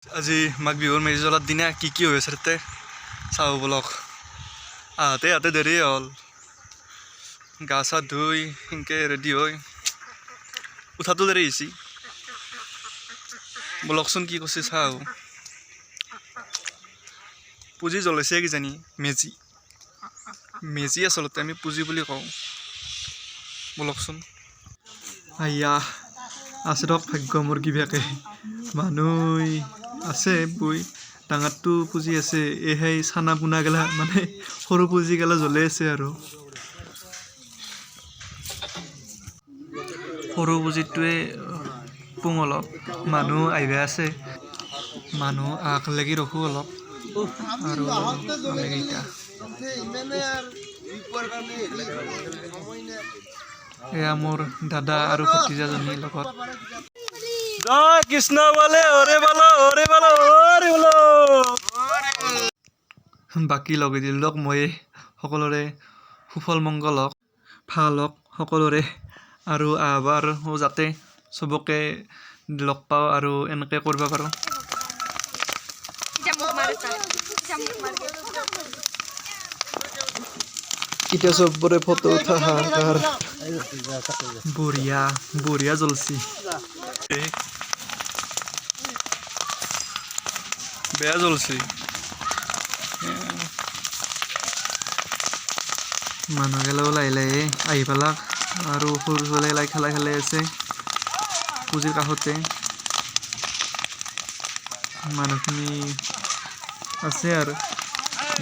আজি মাঘ বিহুৰ মেজি জ্বলাৰ দিনা কি হৈ আছে তাতে চাওঁ বলক। ইয়াতে দেৰি হ'ল, গা চা ধুই সেনেকৈ ৰেডি হৈ উঠাটো দেৰি হৈছে। বলকচোন কি কৈছে চাওঁ। পুঁজি জ্বলাইছে কিজানি, মেজি আচলতে আমি পুঁজি বুলি কওঁ। বলকচোন। আয়া আছে ধৰক ভাগ্য মোৰ কিবাকে মানুহ আছে বৈ ডাঙৰটো পুঁজি আছে। সেই চানা পোনা গেলা মানে সৰু পুঁজি গেলা জ্বলাই আছে আৰু সৰু পুঁজিটোৱে পুং অলপ মানুহ আহিব আছে। মানুহ আগ লাগি ৰখো অলপ আৰু কেইটা এয়া মোৰ দাদা আৰু ভতিজাজনীৰ লগত। জয় কৃষ্ণ বলে হৰে বলো হৰে বলো হৰে বলো। বাকী লগাই দিলক মই সকলোৰে সুফল মংগল হওক, ভাল হওক সকলোৰে, আৰু আহবাৰ যাতে চবকে লগ পাওঁ আৰু এনেকৈ কৰিব পাৰোঁ। এতিয়া চবৰে ফটো উঠা হাহাকাৰ। বঢ়িয়া বঢ়িয়া জ্বলছি, বেয়া জ্বলছি। মানুহগিলাও লাহে লাহে আহি পেলাক আৰু সৰু ছোৱালী খেলা খেলাই আছে পুঁজিৰ কাষতে। মানুহখিনি আছে আৰু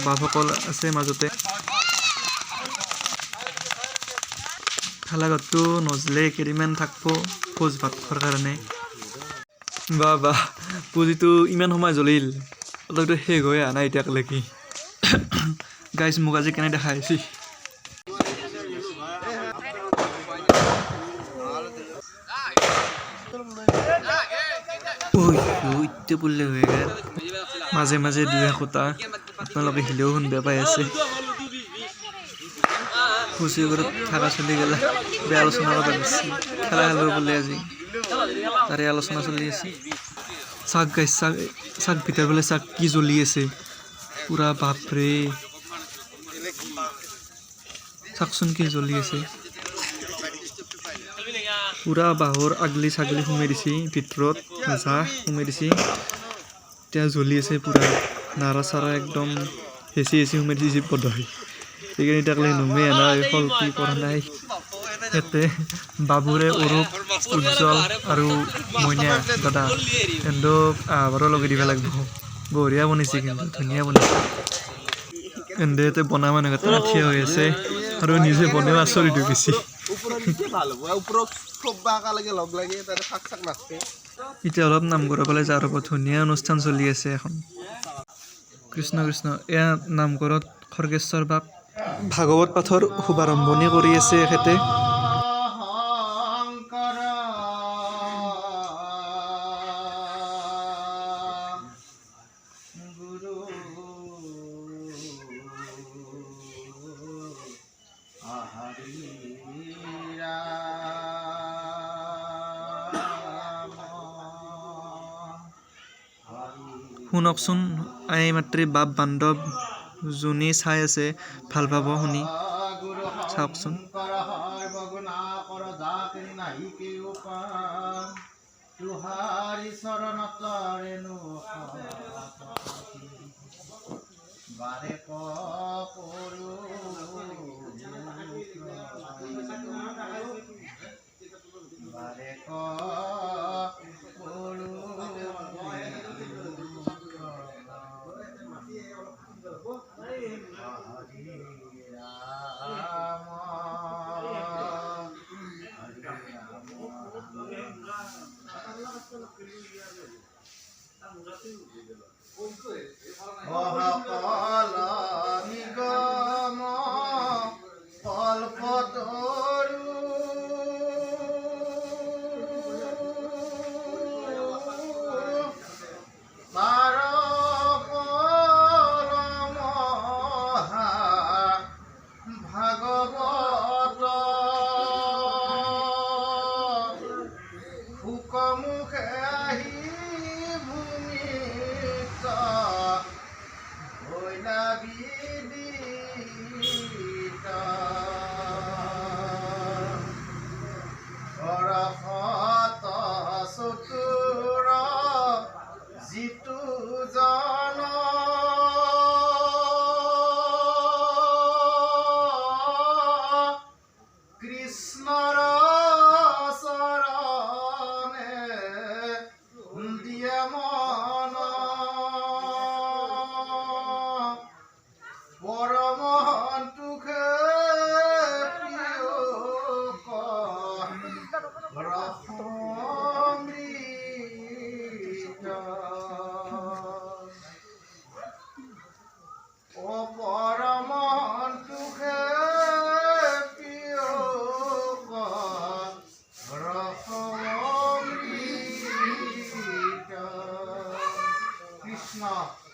বাপসকল আছে মাজতে। ভেলাঘৰটো নজ্বলে কেইদিনমান থাকিব ভোজ ভাত খোৱাৰ কাৰণে। বা পুঁজিটো ইমান সময় জ্বলিল, অলপতো শেষ হৈ অহা নাই এতিয়ালৈকে। গাইজ মোক আজি কেনে দেখা হৈছে। মাজে মাজে দুই একোটা আপোনালোকে হিলেও শুনিব পাই আছে। খুচি ঘৰত থকা চলি গেলা বেয়া আলোচনা কৰিব লাগিছে। খেলা খেলিব বোলে আজি, তাৰে আলোচনা চলি আছে। চাক গাইছ চাক ভিতৰ বোলে চাক কি জ্বলি আছে পুৰা, বাপৰে চাকচোন কি জ্বলি আছে। পুৰা বাঁহৰ আগলি ছাগলী সোমাই দিছে ভিতৰত, জাহ সোমাই দিছে, এতিয়া জ্বলি আছে পুৰা। নাৰা চাৰা একদম হেঁচি সোমাই দিছে পদই। সেইকাৰণে তাকলে নুমে নাই ফল কি কৰা নাই। ইয়াতে বাবুৰে অৰূপ, উজ্জ্বল আৰু মইনা দাদা এন্দক আহবাৰো লগাই দিব লাগিব। বঢ়িয়া বনাইছে, কিন্তু ধুনীয়া বনাইছে। এন্দে ইয়াতে বনা মানুহকেইটা থিয় হৈ আছে আৰু নিজে বনাও আচৰিত হৈ গৈছে। এতিয়া অলপ নামঘৰৰ ফালে যাৰ হ'ব, ধুনীয়া অনুষ্ঠান চলি আছে এখন। কৃষ্ণ কৃষ্ণ। এয়া নামঘৰত খৰ্গেশ্বৰ বাপ ভাগৱত পাঠৰ শুভাৰম্ভণি কৰি আছে এখেতে। শুনকচোন, এই মাতৃ বাপ বান্ধৱ যোনে চাই আছে ভাল পাব শুনি, চাওকচোন। जितु जन कृष्णर शरणे दिए मन परमहंतुखे कृष्ण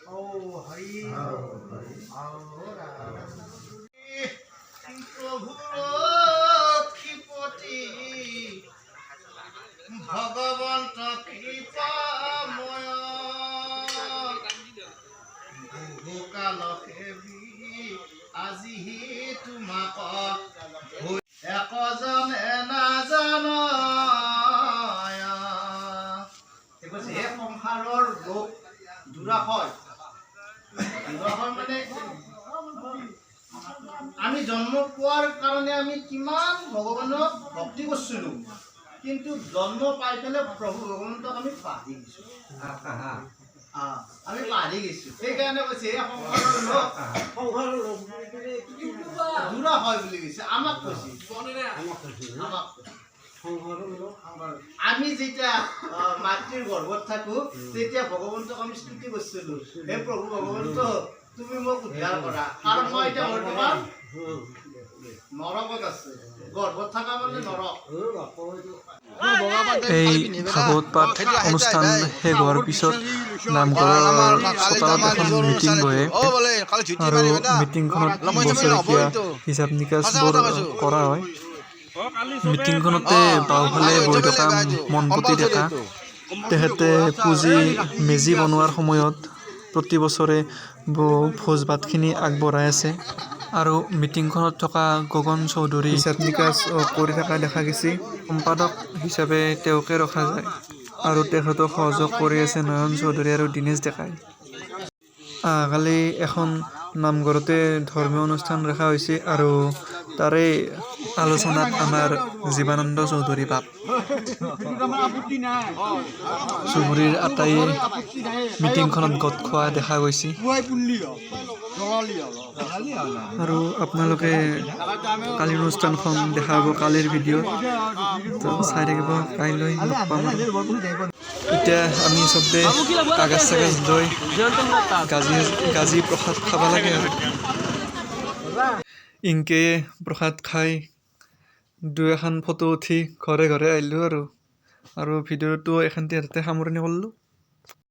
ओ हरि प्रभु क्षिपति भगवंत कृपामय বহুকাল সেবি আজি তোমাক একজনে নাজান হে সংসাৰৰ লোক দুৰাশয় মানে আমি জন্ম পোৱাৰ কাৰণে আমি কিমান ভগৱানক ভক্তি কৰিছিলোঁ কিন্তু জন্ম পাই পেলাই প্ৰভু ভগৱন্তক আমি পাহৰি গৈছোঁ আমি পাহৰি গৈছোঁ সেইকাৰণে কৈছে সংসাৰৰ লোক দুৰা হয় বুলি কৈছে আমাক কৈছে আমি যেতিয়া মাতৃৰ গৰ্ভত থাকোঁ তেতিয়া ভগৱন্তক আমি স্তুতি কৰিছিলোঁ হে প্ৰভু ভগৱন্ত তুমি মোক উদ্ধাৰ কৰা কাৰণ মই এতিয়া বৰ্তমান নৰকত আছে গৰ্ভত থকা মানে নৰক এই ভাগৱত পাঠ অনুষ্ঠান শেষ হোৱাৰ পিছত নামঘৰৰ চোতালত এখন মিটিং বহে আৰু মিটিংখনত বছৰেকীয়া হিচাপ নিকাচবোৰ কৰা হয় মিটিংখনতে বাওঁফালে বহি থকা মনপতি ডেকা তেখেতে পুঁজি মেজি বনোৱাৰ সময়ত প্ৰতি বছৰে ভোজ ভাতখিনি আগবঢ়াই আছে আৰু মিটিংখনত থকা গগন চৌধুৰী হিচাপ নিকাচ কৰি থকা দেখা গৈছে সম্পাদক হিচাপে তেওঁকে ৰখা যায় আৰু তেখেতক সহযোগ কৰি আছে নয়ন চৌধুৰী আৰু দীনেশ ডেকাই কালি এখন নামঘৰতে ধৰ্মীয় অনুষ্ঠান ৰখা হৈছে আৰু তাৰে আলোচনাত আমাৰ জীৱানন্দ চৌধুৰী বাপ চুবুৰীৰ আটাইয়ে মিটিংখনত গোট খোৱা দেখা গৈছে আৰু আপোনালোকে কালিৰ অনুষ্ঠানখন দেখা পাব কালিৰ ভিডিঅ' চাই থাকিব কাইলৈ লগ পাম এতিয়া আমি চবে কাগজ চাগজ লৈ গাজি প্ৰসাদ খাব লাগে আৰু ইনকে প্ৰসাদ খাই দুই এখন ফটো উঠি ঘৰে ঘৰে আহিলোঁ আৰু ভিডিঅ'টো এখানতে সামৰণি কৰিলোঁ।